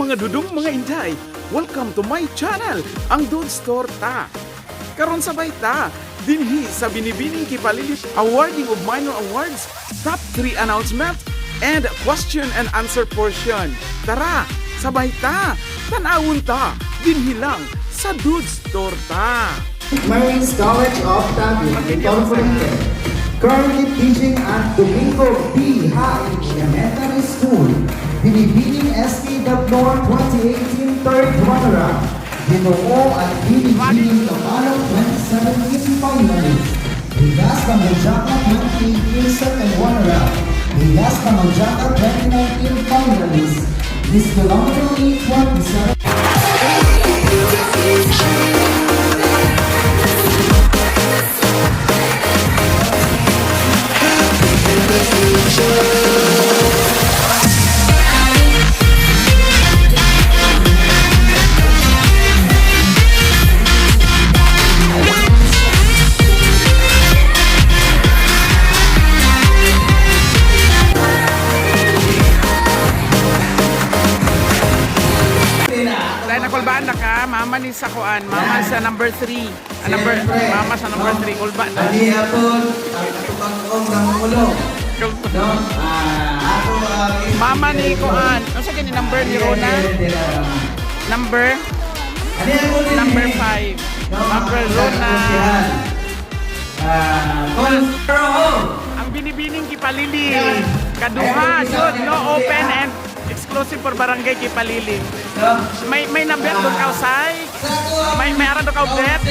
mga dudong mga inday, welcome to my channel, ang Dudes Torta. Karon sabay ta, dinhi sa binibining Kipalili awarding of minor awards, top 3 announcement, and question and answer portion. Tara, sabay ta, tanawon ta, dinhi lang sa Dudes Torta. Marines College of Taguig, California. Currently teaching at Domingo B. High Elementary School. Binibining SK North 2018 third runner-up. Ginoo at Binibining Kapalong 2017 finalist. Bigas Kamajaka 2018 second runner-up. Bigas Kamajaka 2019 finalist. This kilometer 27. Kulbaan na ka, mama ni sa kuan, mama sa number 3. Mama sa number 3, kulbaan na. Adi apon, ako pag-ong ng ulo. No? Mama ni kuan, ano sa ganyan number ni Rona? Number 5. Number Rona. Ang binibining Kipalili. Kaduha, yun, no open and exclusive for Barangay Kupalili. May nabet doon outside? May aran doon ka-bet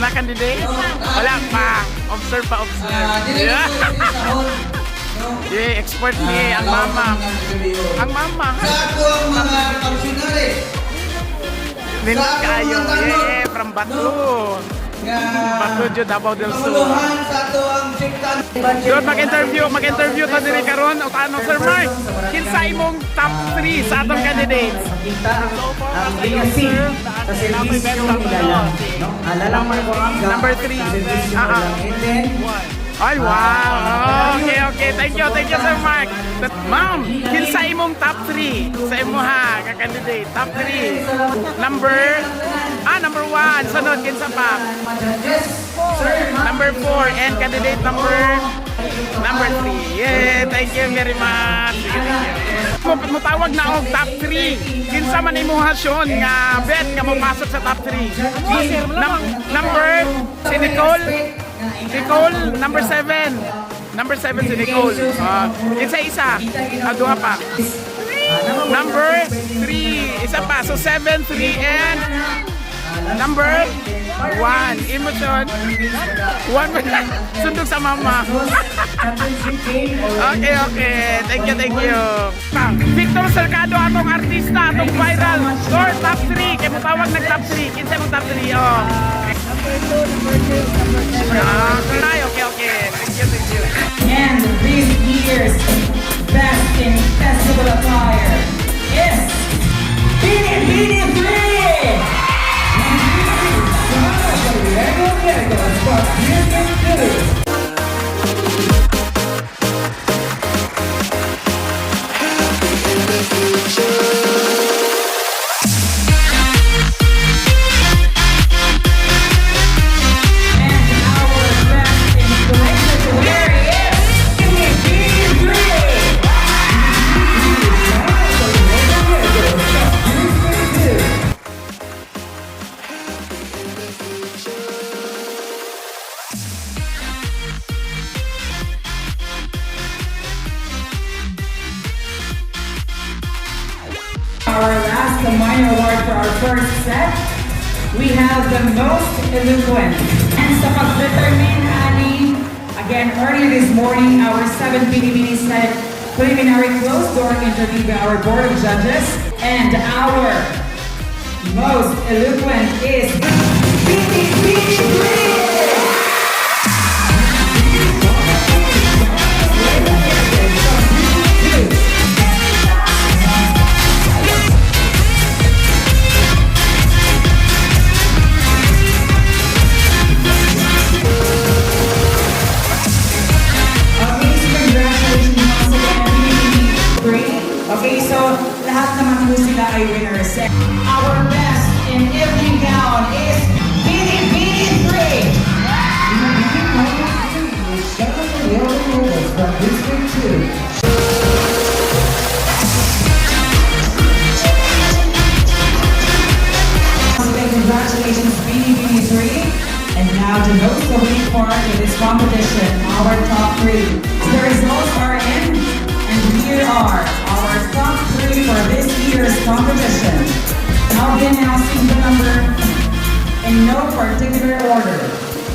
na candidate? Wala pa. Observe pa, observe. Yeah, expert niya. Ang mama. Ang mama. Sa ako ang mga pagsunari. Nindot kayo. Yeah, from Batu. Batu Jud, Davao del Sur. Yun, mag-interview ta diri karon. O tanong, Sir Mark, kinsa imong top 3 sa atong candidates? Ang legacy sa servisyo nila. Alalaman ko ang number 3. Ay, wow! Okay. Thank you, Sir Mark. Ma'am, kinsa imong top 3 sa imo ha, ka-candidate? Top 3. Number 1. Sunod, kinsa pa? Number 4. And candidate number 3. Yeah, thank you very much. Mutawag na og top 3. Kinsa man imo hasyon nga bet nga mopasok sa top 3. Number si Nicole, number 7. Number 7 si Nicole. Isa. Duha pa. Number 3. Isa pa. So 7, 3, and number 1. Emotion. 1. Sundog sa mama. Okay. Thank you. Victor Cercado, atong artista, atong viral. Or top 3. Kaya mo tawag nag top 3. Kinsa mong top 3. Okay. Thank you. And this year's best in festival attire is Bini-Bini-3! Our last minor award for our first set, we have the most eloquent. And sa pag-determine, Ali, again, earlier this morning, our 7 Bini-Bini set preliminary closed-door interview by our board of judges. And our most eloquent is Bini-Bini-3! Okay, so lahat naman po sila ay winner set. Our best in evening gown is BD3. From District 2. Congratulations, BD3. And now the most elite part of this competition, our top 3. The results are in, and here are our top 3 for this year's competition. I'll be announcing the number in no particular order.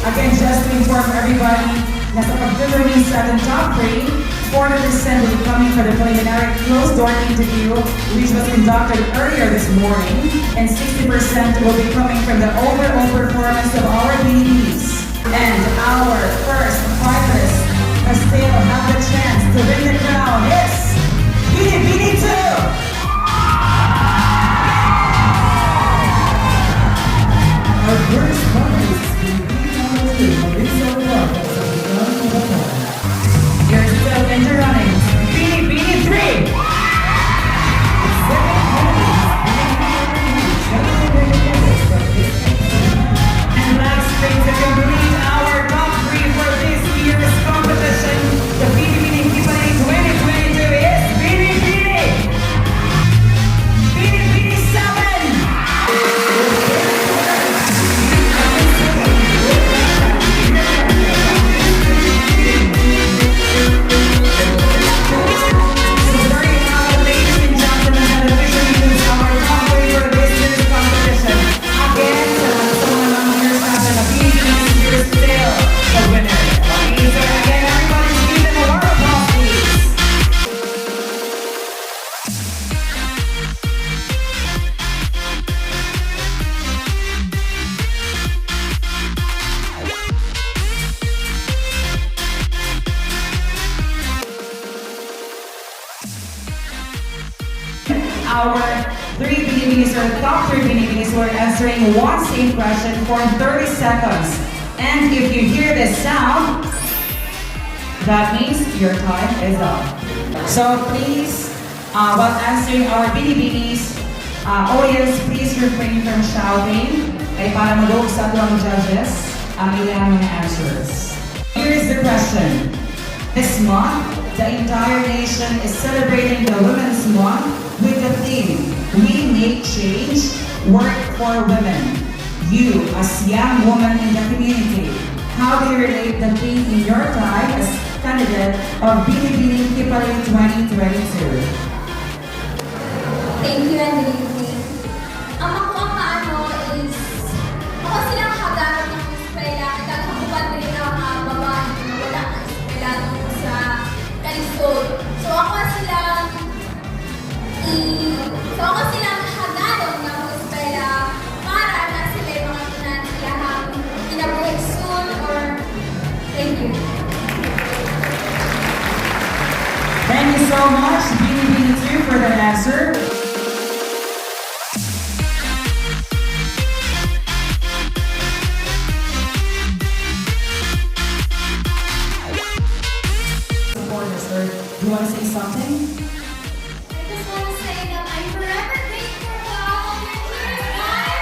Again, just to inform everybody, nasa pag-determine sa ating top 3, 40% will be coming for the preliminary closed-door interview, which was conducted earlier this morning, and 60% will be coming from the overall performance of our BDs. And our first finalist has still have the chance to win the crown is BD2! Our first finalist is Marisa Rock. You're still in the running. BD3! And last thing to complete our top 3 for this year's competition, the KIPALILI2022 is BD7! Our 3 BDBs or top 3 BDBs were answering one same question for 30 seconds. And if you hear this sound, that means your time is up. So please, while answering our BDBs, audience, please refrain from shouting ay para maluog sa ang judges ang ilang mga answers. Here is the question. This month, the entire nation is celebrating the Women's Month with the theme, We Make Change, Work for Women. You, as young woman in the community, how do you relate the theme in your time as candidate of KIPALILI2022? Thank you and good evening. Ang maano is, ako silang hagarap ng eskwela at nagkakupan rin ang mga babae na wala ng eskwela tungkol sa kalisod. So ako silang hagarap ng eskwela para na sila yung mga kinansilahang kinabuhay soon or thank you. Thank you so much, BD2, for that answer. Do you want to say something? I just want to say that I'm forever grateful for all of your tears, guys.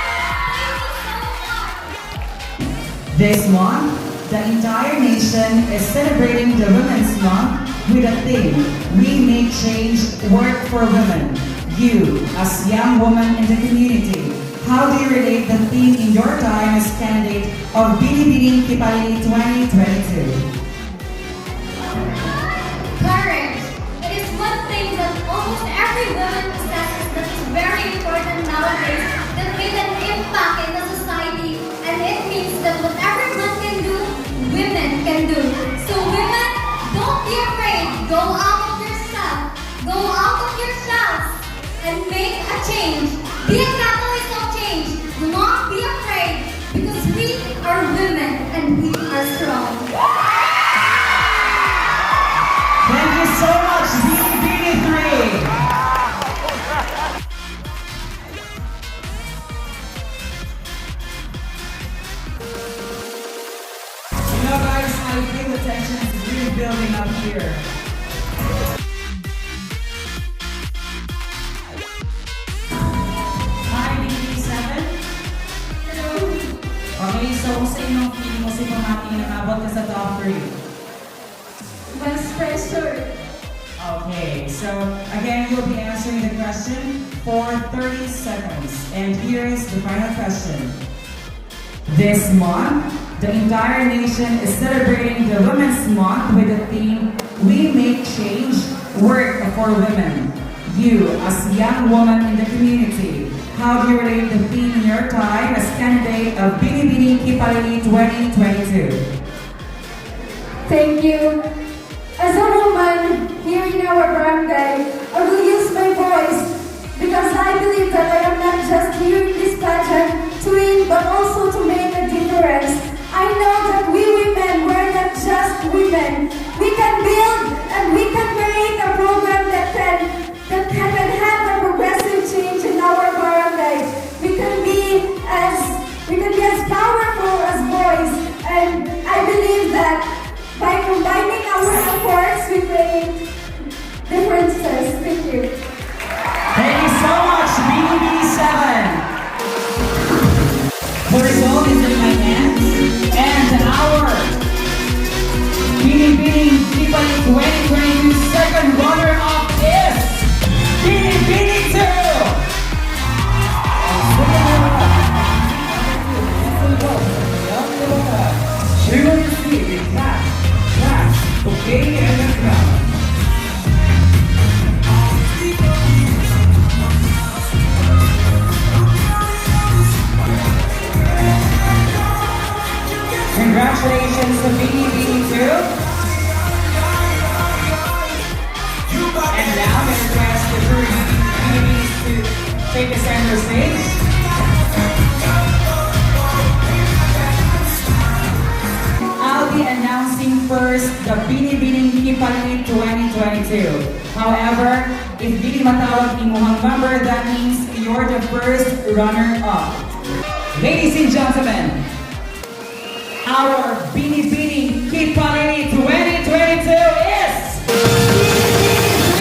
Thank you so much. This month, the entire nation is celebrating the Women's Month with a theme, We Make Change, Work for Women. You, as young woman in the community, how do you relate the theme in your time as candidate of KIPALILI2022? Courage. It is one thing that almost every woman possesses that is very important nowadays that made an impact in the society, and it means that whatever man can do, women can do. So women, don't be afraid. Go out of yourself. Go out of yourselves and make a change. Be a catalyst of change. Do not be afraid because we are women and we are strong. Thank you so much, BD3. You know, guys, I feel the tension is really building up here. Okay, so sa inyong feeling mo si pamating nakabot ka sa top 3? Mas pressure. Okay, so again, you'll be answering the question for 30 seconds. And here is the final question. This month, the entire nation is celebrating the Women's Month with the theme, We Make Change, Work for Women. You, as a young woman in the community, how do you relate the theme in your time as candidate of KIPALILI2022? Thank you. As a woman here in our barangay, I will use my voice because I believe that I am not just here in this pageant to win, but also to make a difference. I know that we women, we're not just women. We can build and we can create a program that can have a progressive change in our barangay. We can be as powerful as boys, and I believe that by combining our efforts, we create differences. Thank you. Thank you so much, BB7. The result is in my hands, and our KIPALILI2022 second runner-up is BB2. She will receive a class, okay, and a crown. Congratulations to BB2. And now we request the jury BBs to take the center stage. I'll be announcing first the Binibining Kipalili 2022. However, if Bini matawag imuhang member, that means you're the first runner-up. Ladies and gentlemen, our Binibining Kipalili 2022 is Bini3!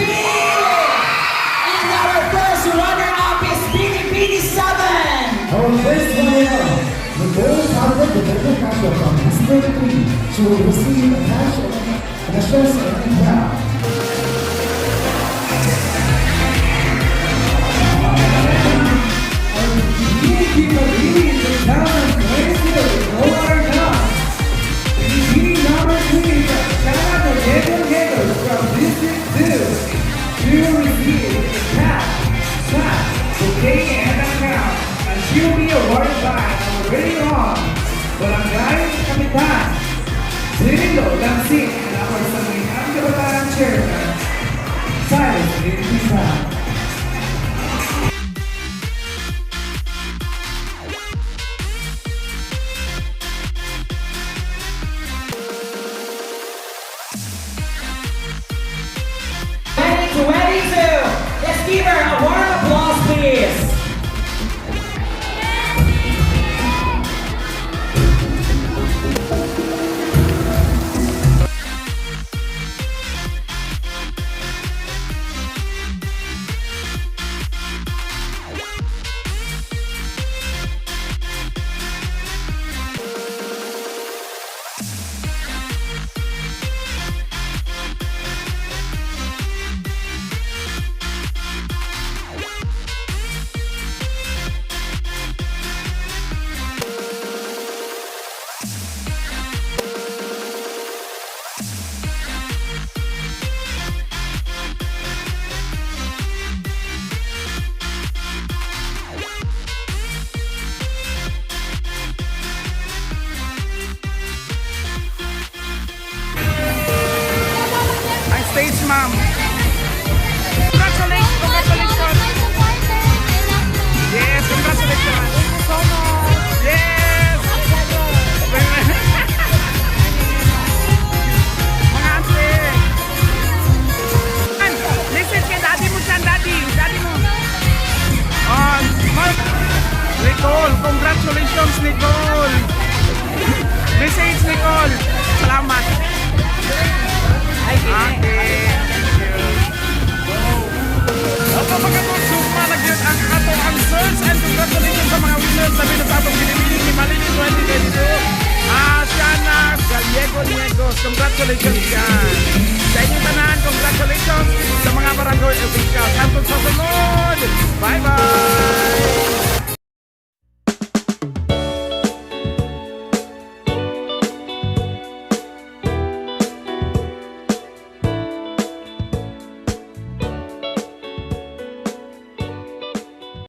And our first runner-up is Bini7! Our first runner-up, the girl target the better couple from District 3. She will receive a cash and a stress and crown. She'll be awarded by our very own Barangay Kapitan, Cirilo Lansing, and our Sangguniang Kabataan Chairman, Silas Lilipisa. Let's give her a warm applause, please. Stage, ma'am. Congratulations, congratulations. Yes, congratulations. Yes. Mga ate. Listen kay daddy mo dyan, daddy. Daddy mo. Mark. Nicole, congratulations, Nicole. Message, Nicole. Salamat. Okay. Ako mga sugma, nag-yun ang ato answers and congratulations sa mga winners. Congratulations yan. Sa inyong tanan, congratulations sa mga barangay officials. Hantong sa sunod. Bye-bye!